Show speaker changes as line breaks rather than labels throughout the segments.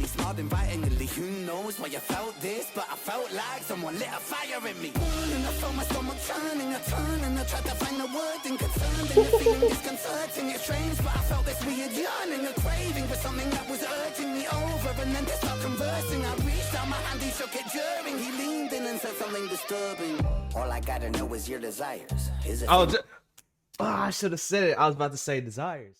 smiled invitingly. Who knows why you felt this, but I felt like someone lit a fire in me. And I felt my stomach turning, I turned and I tried to find the word inconcerned. And the feeling disconcerting, it's strange, but I felt this weird yearning, a craving for something that was urging me over. And then they start conversing, I reached out my hand, he shook it during. He leaned in and said something disturbing. All I gotta know is your desires. Is it?
I should have said it. I was about to say desires.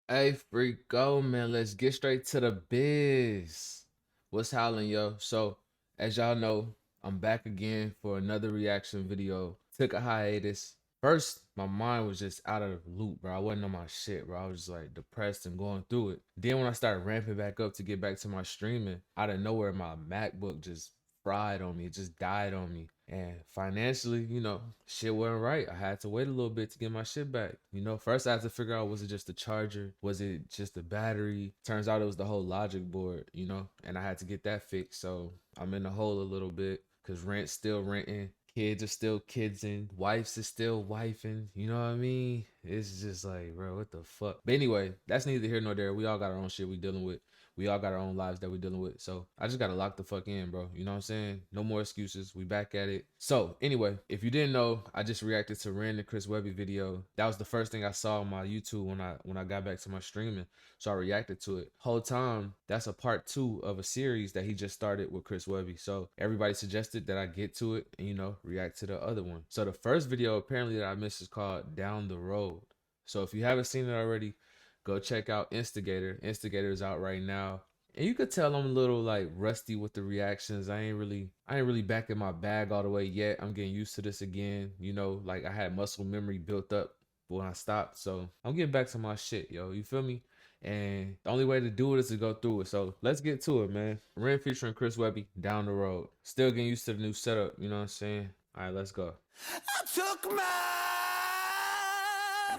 Hey, freak, go, man. Let's get straight to the biz. What's howling, yo? So, as y'all know, I'm back again for another reaction video. Took a hiatus. First, my mind was just out of the loop, bro. I wasn't on my shit, bro. I was just like depressed and going through it. Then when I started ramping back up to get back to my streaming, out of nowhere, my MacBook just fried on me. It just died on me. And financially, you know, shit wasn't right. I had to wait a little bit to get my shit back. You know, first I had to figure out, was it just the charger? Was it just the battery? Turns out it was the whole logic board, you know, and I had to get that fixed. So I'm in the hole a little bit because rent's still renting. Kids are still kidsing. Wives is still wifing. You know what I mean? It's just like, bro, what the fuck? But anyway, that's neither here nor there. We all got our own shit we dealing with. We all got our own lives that we're dealing with. So I just got to lock the fuck in, bro. You know what I'm saying? No more excuses. We back at it. So anyway, if you didn't know, I just reacted to random Chris Webby video. That was the first thing I saw on my YouTube when I got back to my streaming. So I reacted to it. Whole time, that's a part 2 of a series that he just started with Chris Webby. So everybody suggested that I get to it and, you know, react to the other one. So the first video apparently that I missed is called Down the Road. So if you haven't seen it already, go check out Instigator. Instigator is out right now. And you could tell I'm a little like rusty with the reactions. I ain't really back in my bag all the way yet. I'm getting used to this again. You know, like I had muscle memory built up when I stopped. So I'm getting back to my shit, yo. You feel me? And the only way to do it is to go through it. So let's get to it, man. Ren featuring Chris Webby, Down the Road. Still getting used to the new setup. You know what I'm saying? All right, let's go.
I took my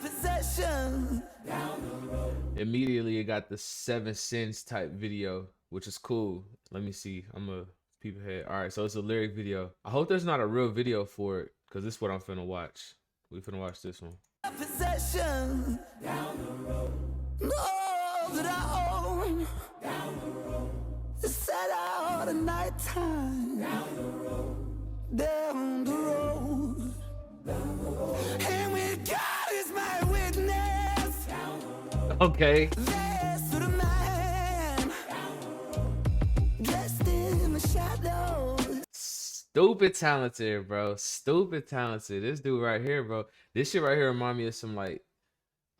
possession down the road.
Immediately it got the 7 Sins type video, which is cool. Let me see. I'm gonna peep ahead. All right, so it's a lyric video. I hope there's not a real video for it, because this is what I'm finna watch. We finna watch this one.
Possession down the road. All that I own down the road. Set out at nighttime down the road. Down the road. Down the road. And with God is my witness. Down the road.
Okay.
There's the man dressed in the shadows.
Stupid talented, bro. Stupid talented. This dude right here, bro. This shit right here remind me of some like,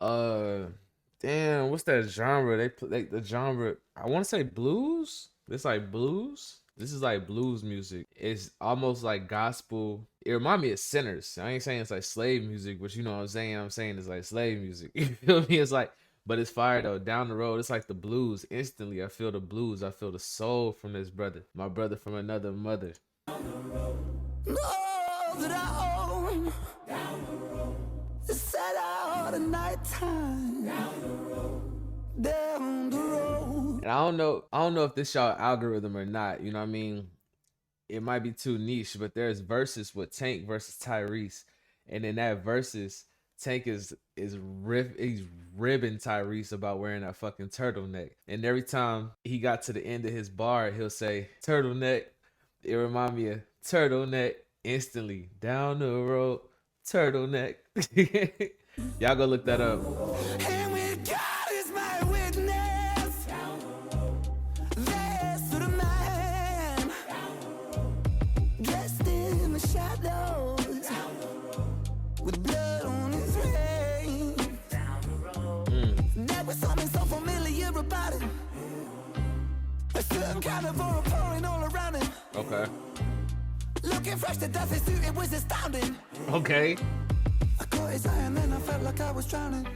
damn, what's that genre? They play the genre. I want to say blues. It's like blues. This is like blues music. It's almost like gospel. It remind me of Sinners. I ain't saying it's like slave music, but you know what I'm saying. I'm saying it's like slave music. You feel me? It's like, but it's fire though. Down the road, it's like the blues. Instantly, I feel the blues. I feel the soul from this brother. My brother from another mother.
Down the road. All that I own down the road. Set out at nighttime down the road. Down the road.
And I don't know if this y'all algorithm or not. You know what I mean? It might be too niche, but there's verses with Tank versus Tyrese, and in that verses, Tank he's ribbing Tyrese about wearing that fucking turtleneck. And every time he got to the end of his bar, he'll say turtleneck. It remind me of turtleneck instantly. Down the road, turtleneck. Y'all go look that up.
And with God is my witness. There's the man dressed in the shadows with blood on his face. There was something so familiar about it. A certain kind of aura pouring all around him.
Okay.
Looking fresh to death, his suit, it was astounding.
Okay.
I caught his eye and then I felt like I was drowning.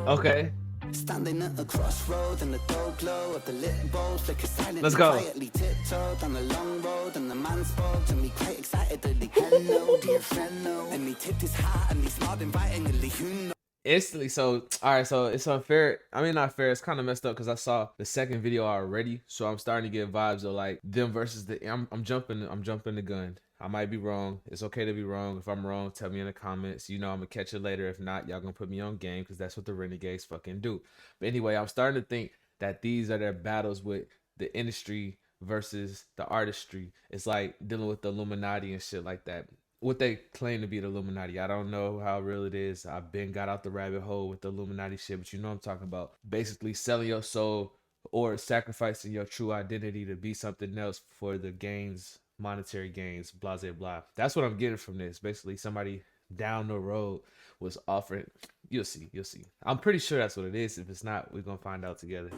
Okay.
Standing at a crossroad and the dull glow of the lit bowl flicker silently.
Let's go.
Quietly tiptoed down the long road and the man spoke to me quite excitedly. Hello, dear fellow. And he tipped his hat and he smiled invitingly. Who knows?
Instantly. So all right, so it's unfair. I mean, not fair, it's kind of messed up because I saw the second video already, so I'm starting to get vibes of like them versus the I'm jumping the gun. I might be wrong. It's okay to be wrong. If I'm wrong, tell me in the comments. You know I'm gonna catch it later. If not, y'all gonna put me on game because that's what the renegades fucking do. But anyway, I'm starting to think that these are their battles with the industry versus the artistry. It's like dealing with the Illuminati and shit like that. What they claim to be the Illuminati, I don't know how real it is. I've been got out the rabbit hole with the Illuminati shit, but you know what I'm talking about. Basically selling your soul or sacrificing your true identity to be something else for the gains, monetary gains, blah blah blah. That's what I'm getting from this. Basically, somebody down the road was offering. You'll see. I'm pretty sure that's what it is. If it's not, we're gonna find out together.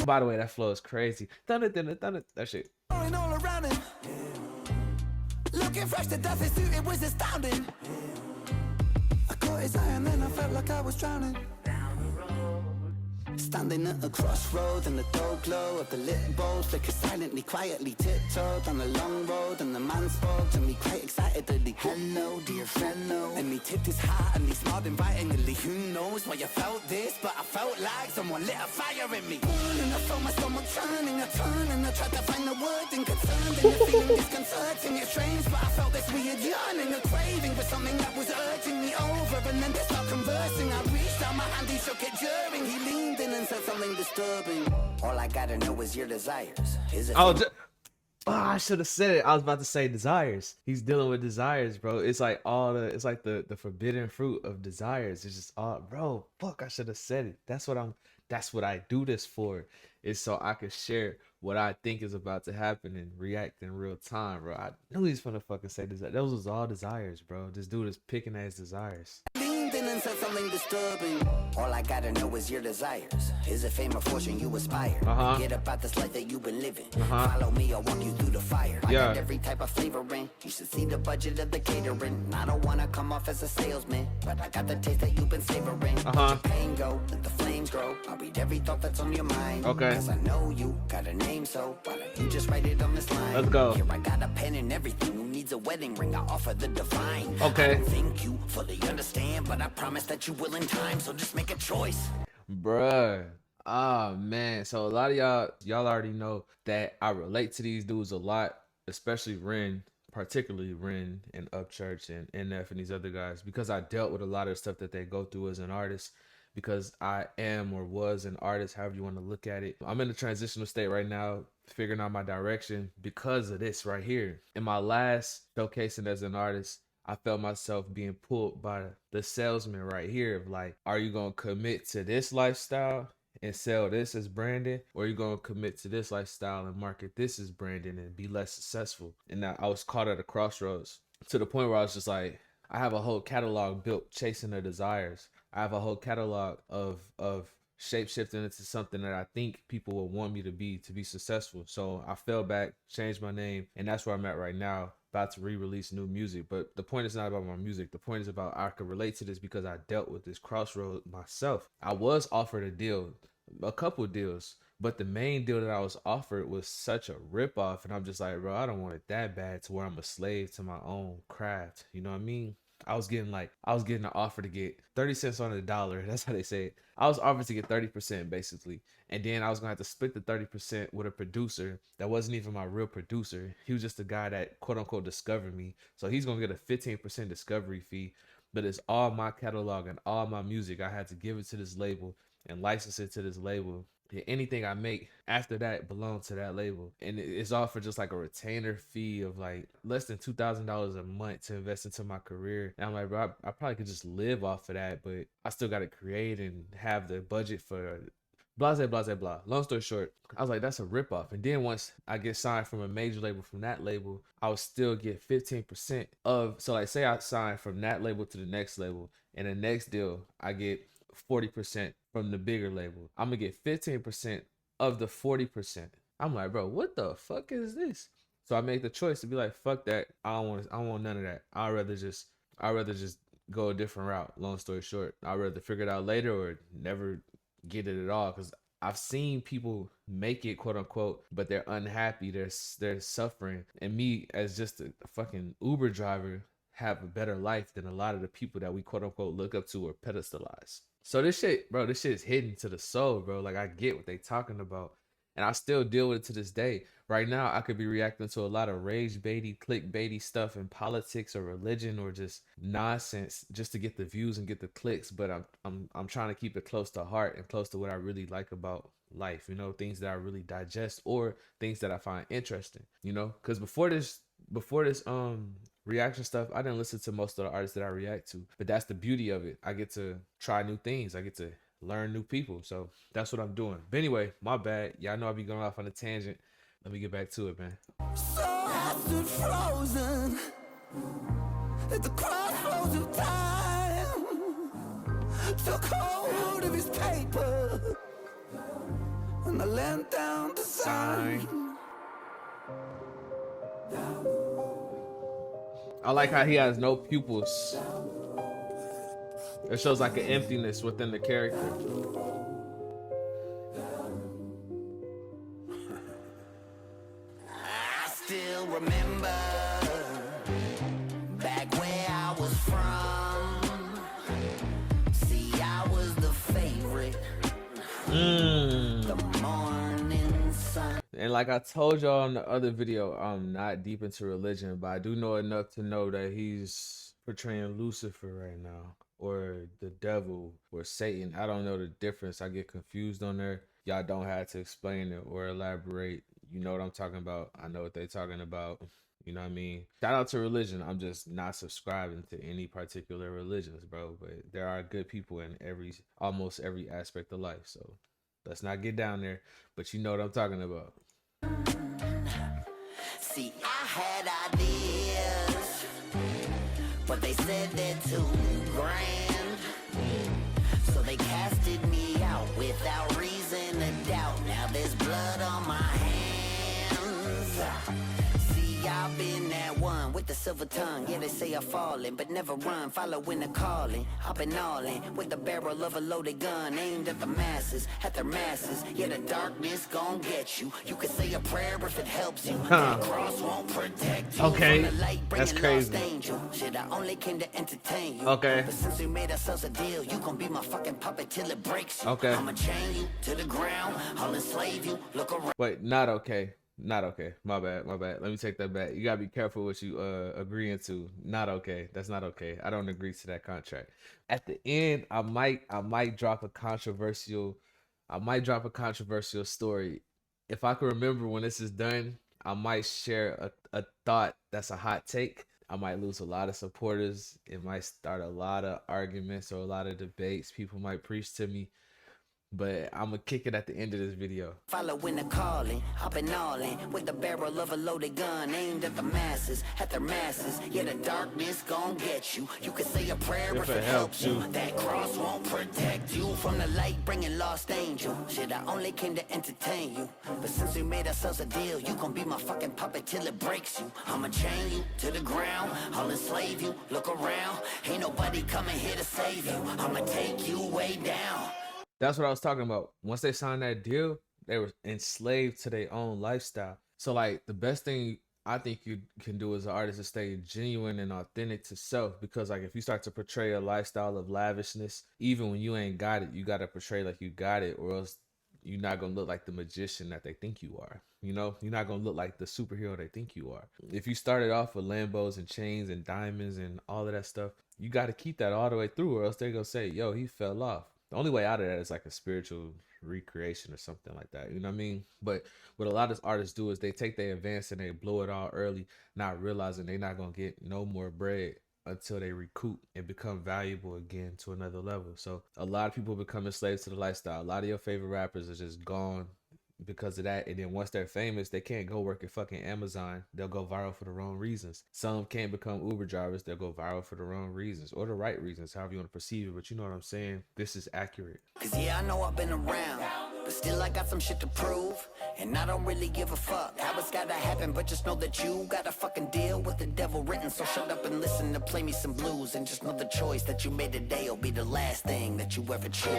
By the way, that flow is crazy. Thunder, that shit.
All around him. Looking fresh to death, his suit, it was astounding. I caught his eye and then I felt like I was drowning. Standing at a crossroads and the dull glow of the lit bulbs flicker silently, quietly tiptoed down the long road, and the man spoke to me quite excitedly. Hello, dear fellow. And he tipped his hat and he smiled invitingly. Who knows why you felt this, but I felt like someone lit a fire in me. And I felt my stomach turning, I turned and I tried to find the word inconcerned, and the feeling disconcerting. It's strange, but I felt this weird yearning, a craving for something that was urging me over. And then they start conversing. I reached out my hand, he shook it during. He leaned in and said something disturbing. All I gotta know is your desires. Is it?
I should have said it. I was about to say desires. He's dealing with desires, bro. It's like the forbidden fruit of desires. It's just all, bro. Fuck, I should have said it. That's what I do this for. Is so I can share what I think is about to happen and react in real time, bro. I knew he's gonna fucking say this. Those was all desires, bro. This dude is picking at his desires.
And said something disturbing. All I gotta know is your desires. Is it fame or fortune you aspire? Get about this life that you've been living. Follow me, I'll walk you through the fire. I got every type of flavoring. You should see the budget of the catering. I don't wanna come off as a salesman, but I got the taste that you've been savoring. Let your pain go, let the flames grow. I'll read every thought that's on your mind.
Okay.
Cause I know you got a name, so why don't you just write it on this line?
Let's go.
Here I got a pen and everything. Who needs a wedding ring? I offer the divine.
Okay.
I don't think you fully understand, but I promise that you will in time, so just make a choice.
Bruh. Ah, man. So a lot of y'all already know that I relate to these dudes a lot, especially Ren, particularly Ren and Upchurch and NF and these other guys, because I dealt with a lot of stuff that they go through as an artist, because I am or was an artist, however you want to look at it. I'm in a transitional state right now, figuring out my direction because of this right here. In my last showcasing as an artist, I felt myself being pulled by the salesman right here of like, are you going to commit to this lifestyle and sell this as branding, or are you going to commit to this lifestyle and market this as branding and be less successful? And I was caught at a crossroads to the point where I was just like, I have a whole catalog built chasing their desires. I have a whole catalog of shape shifting into something that I think people will want me to be successful. So I fell back, changed my name, and that's where I'm at right now, about to re-release new music. But the point is not about my music. The point is about I could relate to this because I dealt with this crossroad myself. I was offered a deal, a couple deals, but the main deal that I was offered was such a ripoff, and I'm just like, bro, I don't want it that bad to where I'm a slave to my own craft. You know what I mean? I was getting an offer to get 30 cents on the dollar. That's how they say it. I was offered to get 30% basically. And then I was going to have to split the 30% with a producer that wasn't even my real producer. He was just the guy that quote unquote discovered me. So he's going to get a 15% discovery fee, but it's all my catalog and all my music. I had to give it to this label and license it to this label. Anything I make after that belongs to that label, and it's all for just like a retainer fee of like less than $2,000 a month to invest into my career. And I'm like, bro, I probably could just live off of that, but I still got to create and have the budget for blah blah blah blah. Long story short, I was like, that's a ripoff. And then once I get signed from a major label from that label, I would still get 15% of. So like, say I signed from that label to the next label, and the next deal I get 40% from the bigger label. I'm gonna get 15% of the 40%. I'm like, bro, what the fuck is this? So I make the choice to be like, fuck that. I don't want none of that. I'd rather just go a different route. Long story short, I'd rather figure it out later or never get it at all. Because I've seen people make it, quote unquote, but they're unhappy. They're suffering. And me, as just a fucking Uber driver, have a better life than a lot of the people that we quote unquote look up to or pedestalize. So this shit is hidden to the soul, bro. Like, I get what they talking about. And I still deal with it to this day. Right now, I could be reacting to a lot of rage baity, clickbaity stuff in politics or religion or just nonsense just to get the views and get the clicks. But I'm trying to keep it close to heart and close to what I really like about life. You know, things that I really digest or things that I find interesting. You know, because before this reaction stuff, I didn't listen to most of the artists that I react to. But that's the beauty of it. I get to try new things. I get to learn new people. So that's what I'm doing. But anyway, my bad. Y'all know I be going off on a tangent. Let me get back to it, man.
So I stood frozen at the crossroads of time. Took hold of his paper and I leant down to sign.
I like how he has no pupils. It shows like an emptiness within the character.
I still remember back where I was from. See, I was the favorite. The morning sun.
And like I told y'all in the other video, I'm not deep into religion, but I do know enough to know that he's portraying Lucifer right now, or the devil, or Satan. I don't know the difference. I get confused on there. Y'all don't have to explain it or elaborate. You know what I'm talking about. I know what they're talking about. You know what I mean? Shout out to religion. I'm just not subscribing to any particular religions, bro. But there are good people in almost every aspect of life. So let's not get down there. But you know what I'm talking about.
See, I had ideas, but they said they're too grand. So they casted me out without reason or doubt. Now there's blood on my hands. See, I've been that one with the silver tongue. Yeah, they say I'm falling, but never run, following the calling. I've been all in with the barrel of a loaded gun aimed at the masses, at their masses. Yeah, the darkness gon' get you. You can say a prayer if it helps you. That cross won't protect you.
Okay,
From the light,
that's
bringing lost
crazy.
angel. Shit, I only came to entertain you.
Okay.
But since we made ourselves a deal, you gon' be my fucking puppet till it breaks you.
Okay.
I'ma chain you to the ground, I'll enslave you. Look around.
Wait, not okay. Not okay. My bad. Let me take that back. You gotta be careful what you agreeing to. Not okay. That's not okay. I don't agree to that contract. At the end, I might drop a controversial story. If I can remember when this is done, I might share a thought that's a hot take. I might lose a lot of supporters. It might start a lot of arguments or a lot of debates. People might preach to me. But I'm gonna kick it at the end of this video.
Following the calling, I've been all in with the barrel of a loaded gun aimed at the masses, at their masses. Yeah, the darkness gon' get you. You can say a prayer if it helps you. That cross won't protect you from the light, bringing lost angel. Shit, I only came to entertain you. But since we made ourselves a deal, you gon' be my fucking puppet till it breaks you. I'ma chain you to the ground, I'll enslave you. Look around, ain't nobody coming here to save you. I'ma take you way down.
That's what I was talking about. Once they signed that deal, they were enslaved to their own lifestyle. So like the best thing I think you can do as an artist is stay genuine and authentic to self, because like if you start to portray a lifestyle of lavishness, even when you ain't got it, you got to portray like you got it, or else you're not going to look like the magician that they think you are. You know, you're not going to look like the superhero they think you are. If you started off with Lambos and chains and diamonds and all of that stuff, you got to keep that all the way through, or else they're going to say, yo, he fell off. The only way out of that is like a spiritual recreation or something like that. You know what I mean? But what a lot of artists do is they take their advance and they blow it all early, not realizing they're not going to get no more bread until they recoup and become valuable again to another level. So a lot of people become slaves to the lifestyle. A lot of your favorite rappers are just gone because of that. And then once they're famous, they can't go work at fucking Amazon. They'll go viral for the wrong reasons. Some can't become Uber drivers. They'll go viral for the wrong reasons or the right reasons, however you want to perceive it. But you know what I'm saying? This is accurate.
Cause yeah, I know I've been around, but still I got some shit to prove. And I don't really give a fuck how it's gotta happen, but just know that you gotta fucking deal with the devil written. So shut up and listen to play me some blues, and just know the choice that you made today will be the last thing that you ever choose.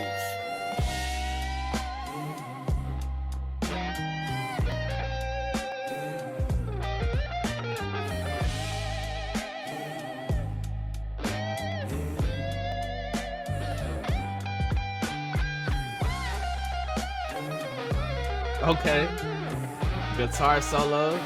Okay. Guitar solo.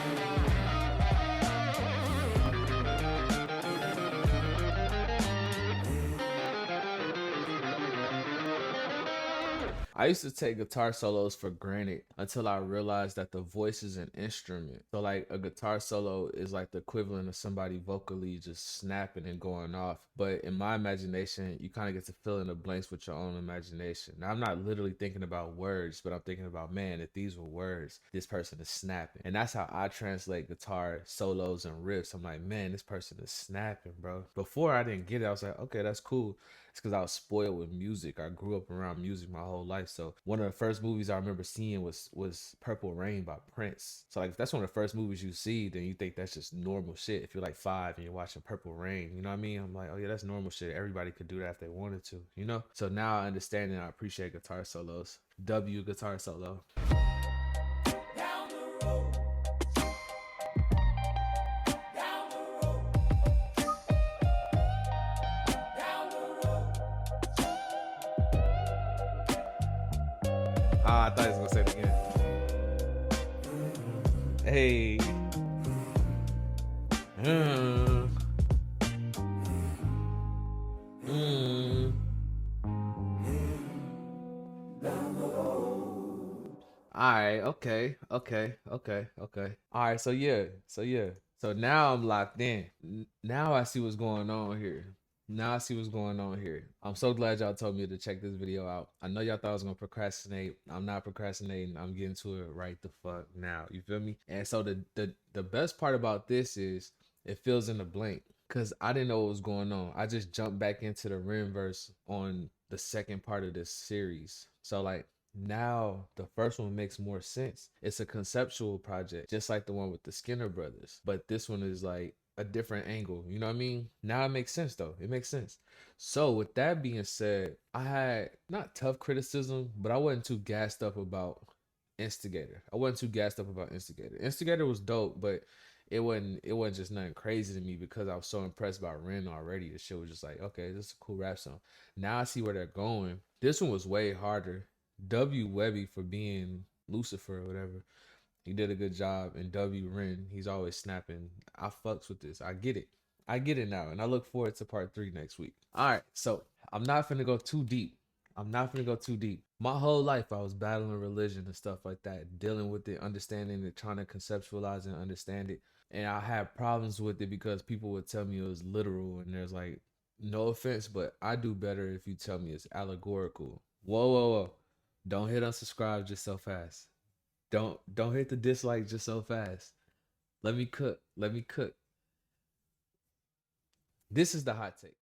I used to take guitar solos for granted until I realized that the voice is an instrument. So like a guitar solo is like the equivalent of somebody vocally just snapping and going off. But in my imagination, you kind of get to fill in the blanks with your own imagination. Now I'm not literally thinking about words, but I'm thinking about, man, if these were words, this person is snapping. And that's how I translate guitar solos and riffs. I'm like, man, this person is snapping, bro. Before I didn't get it, I was like, okay, that's cool. It's because I was spoiled with music. I grew up around music my whole life. So one of the first movies I remember seeing was Purple Rain by Prince. So like if that's one of the first movies you see, then you think that's just normal shit. If you're like 5 and you're watching Purple Rain, you know what I mean? I'm like, oh yeah, that's normal shit. Everybody could do that if they wanted to, you know? So now I understand and I appreciate guitar solos. W guitar solo. Ah, I thought he was gonna say it again. Hey. Mm. Mm. All right, okay. All right, so now I'm locked in. Now I see what's going on here. Now I see what's going on here. I'm so glad y'all told me to check this video out. I know y'all thought I was gonna procrastinate. I'm not procrastinating. I'm getting to it right the fuck now. You feel me? And so the best part about this is it fills in the blank because I didn't know what was going on. I just jumped back into the Rim verse on the second part of this series. So like now the first one makes more sense. It's a conceptual project, just like the one with the Skinner brothers. But this one is like a different angle. You know what I mean? Now it makes sense though. It makes sense. So with that being said, I had not tough criticism, but I wasn't too gassed up about Instigator. I wasn't too gassed up about Instigator. Instigator was dope, but it wasn't just nothing crazy to me because I was so impressed by Ren already. The shit was just like, okay, this is a cool rap song. Now I see where they're going. This one was way harder. W Webby for being Lucifer or whatever. He did a good job. And W Ren, he's always snapping. I fucks with this. I get it. I get it now. And I look forward to part 3 next week. All right. So I'm not finna go too deep. My whole life I was battling religion and stuff like that, dealing with it, understanding it, trying to conceptualize and understand it. And I had problems with it because people would tell me it was literal. And there's like, no offense, but I do better if you tell me it's allegorical. Whoa. Don't hit unsubscribe just so fast. Don't hit the dislike just so fast. Let me cook. This is the hot take.